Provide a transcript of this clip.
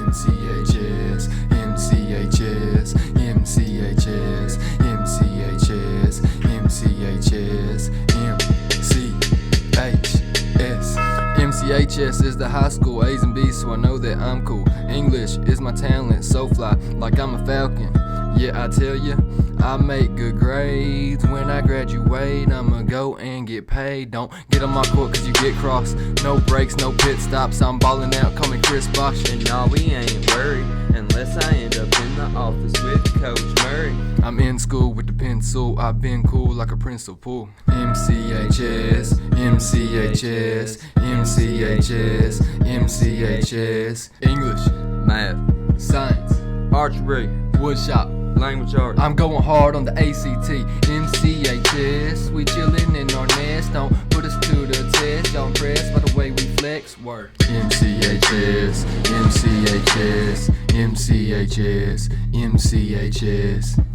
MCHS, MCHS, MCHS, MCHS, MCHS, MCHS. MCHS is the high school, A's and B's, so I know that I'm cool. English is my talent, so fly like I'm a falcon. Yeah, I tell ya, I make good grades. When I graduate, I'ma go and get paid. Don't get on my court cause you get cross. No breaks, no pit stops, I'm ballin' out, call me Chris Bosh. And nah, we ain't worried unless I end up in the office with Coach Murray. I'm in school with the pencil, I've been cool like a principal. MCHS, MCHS, MCHS, MCHS. English, Math, science, archery, woodshop, language arts. I'm going hard on the ACT. MCHS, we chillin' in our nest. Don't put us to the test. Y'all impressed by the way we flex? Word. MCHS, MCHS, MCHS, MCHS.